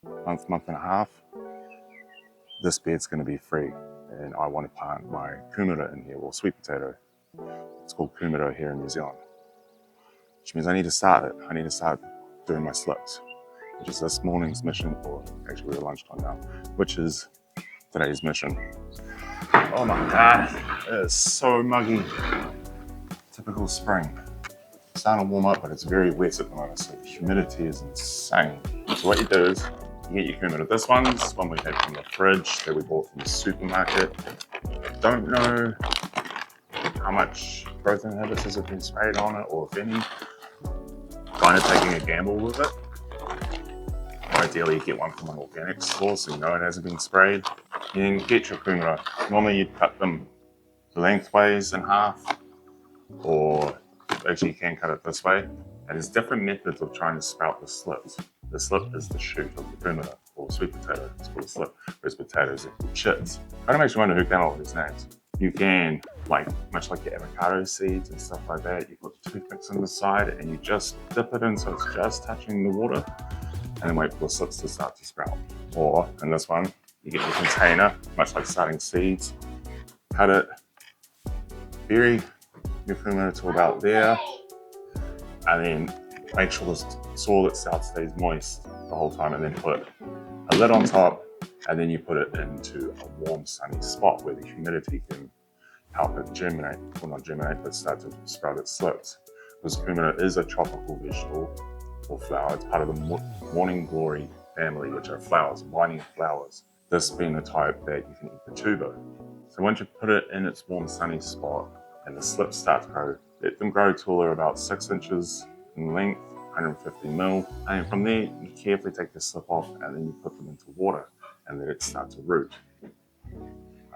month and a half, this bed's going to be free. And I want to plant my kumara in here, or sweet potato. It's called kumara here in New Zealand. Which means I need to start it. I need to start doing my slips, which is this morning's mission, or actually we're at lunchtime now, which is today's mission. Oh my God, it is so muggy. Typical spring. It's starting to warm up, but it's very wet at the moment, so the humidity is insane. So what you do is, you get your kumara. This one's one we had from the fridge that we bought from the supermarket. I don't know how much growth inhibitors have been sprayed on it, or if any. Kind of taking a gamble with it. Ideally, you get one from an organic source so you know it hasn't been sprayed. You can get your kumara. Normally, you'd cut them lengthways in half, or actually you can cut it this way. And there's different methods of trying to sprout the slips. The slip is the shoot of the kumara, or sweet potato. It's called a slip, whereas potatoes are called chits. Kind of makes you wonder who came up with these names. You can, much like your avocado seeds and stuff like that, you put toothpicks on the side and you just dip it in so it's just touching the water, and then wait for the slips to start to sprout. Or, in this one, you get your container, much like starting seeds, cut it, bury your kumara to about there, and then make sure the soil itself stays moist the whole time, and then put a lid on top, and then you put it into a warm, sunny spot where the humidity can help it germinate, well not germinate, but start to sprout its slips. Because kumara is a tropical vegetable or flower. It's part of the morning glory family, which are flowers, vining flowers. This being the type that you can eat the tuber. So once you put it in its warm, sunny spot and the slips start to grow, let them grow till they're about 6 inches in length, 150 mil. And from there, you carefully take the slip off and then you put them into water and let it start to root. And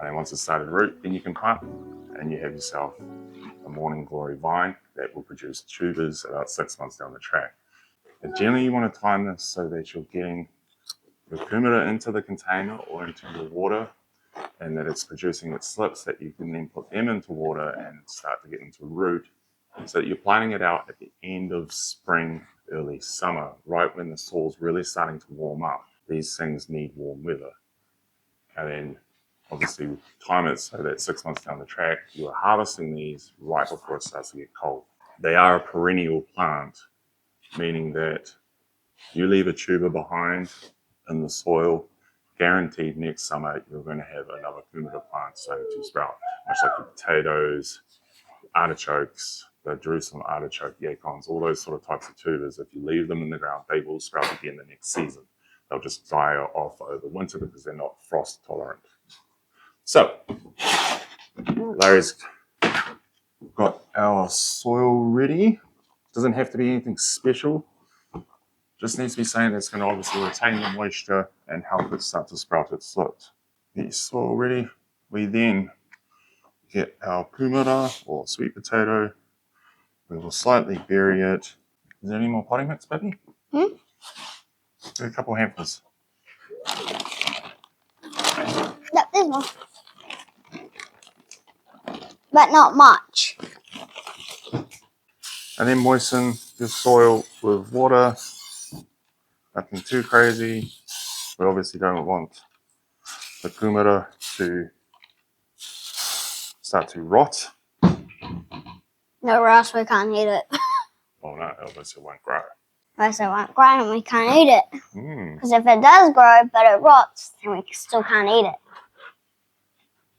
then once it's started to root, then you can plant them and you have yourself a morning glory vine that will produce tubers about 6 months down the track. And generally you want to time this so that you're getting the kumara into the container or into your water, and that it's producing its slips that you can then put them into water and start to get them to root, so that you're planting it out at the end of spring, early summer, right when the soil's really starting to warm up. These things need warm weather. And then obviously time it so that 6 months down the track, you are harvesting these right before it starts to get cold. They are a perennial plant, meaning that you leave a tuber behind in the soil, guaranteed next summer you're going to have another kumara plant starting to sprout, much like your potatoes, artichokes, the Jerusalem artichoke, yacons, all those sort of types of tubers. If you leave them in the ground, they will sprout again the next season. They'll just die off over winter because they're not frost tolerant. So, Larry's got our soil ready. Doesn't have to be anything special. Just needs to be something that's going to obviously retain the moisture and help it start to sprout its slips. Get your soil ready. We then get our kumara or sweet potato. We will slightly bury it. Is there any more potting mix, baby? Do a couple handfuls. Yep, there's one. But not much. And then moisten your soil with water. Nothing too crazy. We obviously don't want the kumara to start to rot. No, or else we can't eat it. Oh no, obviously it won't grow. Else it won't grow and we can't eat it. Because if it does grow but it rots, then we still can't eat it.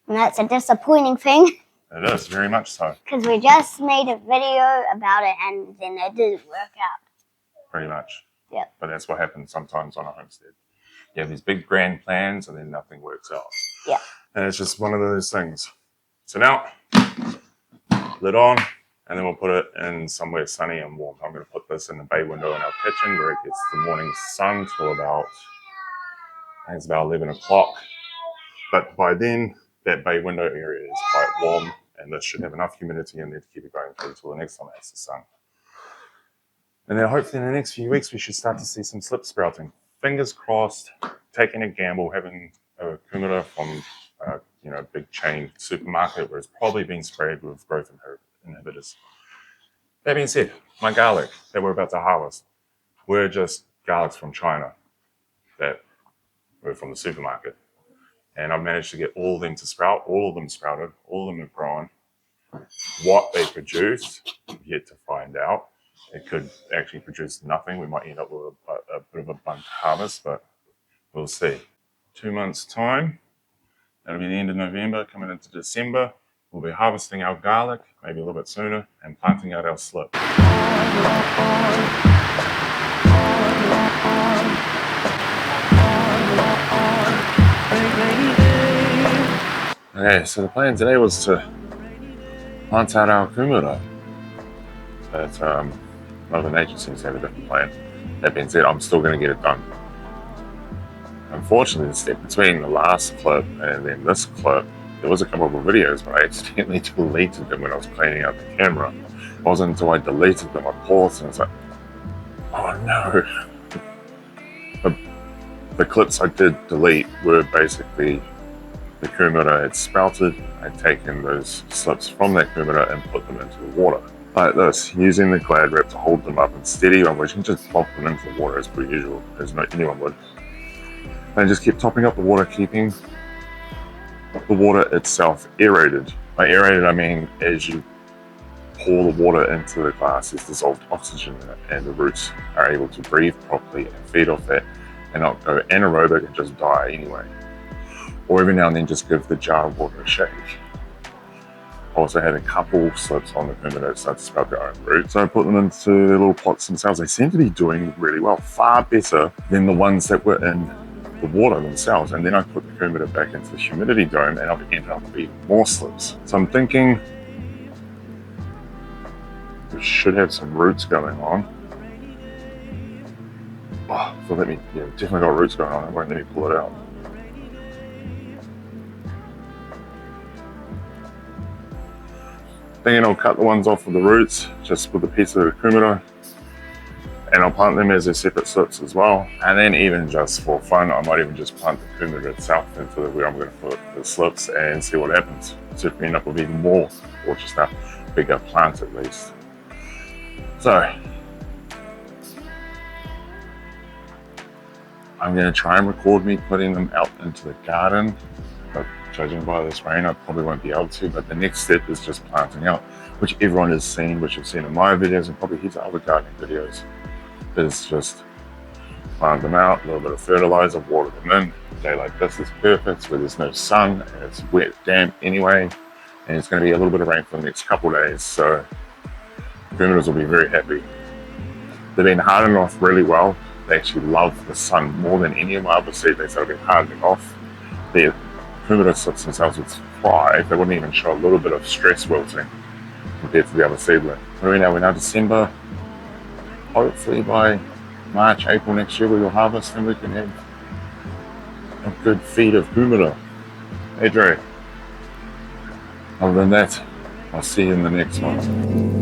And that's a disappointing thing. It is, very much so. Because we just made a video about it and then it didn't work out. Pretty much. Yep. But that's what happens sometimes on a homestead. You have these big grand plans and then nothing works out. Yeah. And it's just one of those things. So now, lid on, and then we'll put it in somewhere sunny and warm. I'm going to put this in the bay window in our kitchen where it gets the morning sun till about, I think it's about 11 o'clock. But by then, that bay window area is quite warm, and this should have enough humidity in there to keep it going through until the next time it has the sun. And then hopefully in the next few weeks, we should start to see some slip sprouting. Fingers crossed, taking a gamble, having a kumara from a big chain supermarket where it's probably been sprayed with growth inhibitors. That being said, my garlic that we're about to harvest, we're just garlics from China. that were from the supermarket. And I've managed to get all of them to sprout. All of them sprouted. All of them have grown. What they produce, yet to find out. It could actually produce nothing. We might end up with a bit of a bunt harvest, but we'll see. 2 months' time, that'll be the end of November, coming into December. We'll be harvesting our garlic, maybe a little bit sooner, and planting out our slip. Okay, so the plan today was to plant out our kumara. But Mother Nature seems to have a different plan. That being said, I'm still going to get it done. Unfortunately, the step between the last clip and then this clip, there was a couple of videos, but I accidentally deleted them when I was cleaning out the camera. It wasn't until I deleted them, I paused and it's like, oh no. The clips I did delete were basically the kumara had sprouted. I'd taken those slips from that kumara and put them into the water. Like this, using the glad wrap to hold them up and steady on, which you can just plop them into the water as per usual, as anyone would. And just keep topping up the water, keeping the water itself aerated. By aerated, I mean as you pour the water into the glass, there's dissolved oxygen in it, and the roots are able to breathe properly and feed off that and not go anaerobic and just die anyway. Or every now and then just give the jar of water a shake. I also had a couple slips on the kumara that start to sprout their own roots. So I put them into their little pots themselves. They seem to be doing really well, far better than the ones that were in the water themselves. And then I put the kumara back into the humidity dome and I've ended up with even more slips. So I'm thinking we should have some roots going on. Oh, so definitely got roots going on. It won't let me pull it out. Thinking I'll cut the ones off with the roots, just with a piece of the kumara, and I'll plant them as their separate slips as well. And then even just for fun, I might even just plant the kumara itself into where I'm going to put the slips and see what happens. See if we end up with even more, or just a bigger plant at least. So, I'm going to try and record me putting them out into the garden. But judging by this rain, I probably won't be able to. But the next step is just planting out, which everyone has seen, which you've seen in my videos and probably heaps of other gardening videos. Is just plant them out, a little bit of fertilizer, water them in. A day like this is perfect, where there's no sun and it's wet, damp anyway. And it's going to be a little bit of rain for the next couple of days, so kumaras will be very happy. They've been hardening off really well. They actually love the sun more than any of my other seeds. They started hardening off. Their kumara slips themselves would thrive. They wouldn't even show a little bit of stress wilting compared to the other seedling. We're now December. Hopefully by March, April next year we will harvest and we can have a good feed of kumara. Hey Dre. Other than that, I'll see you in the next one.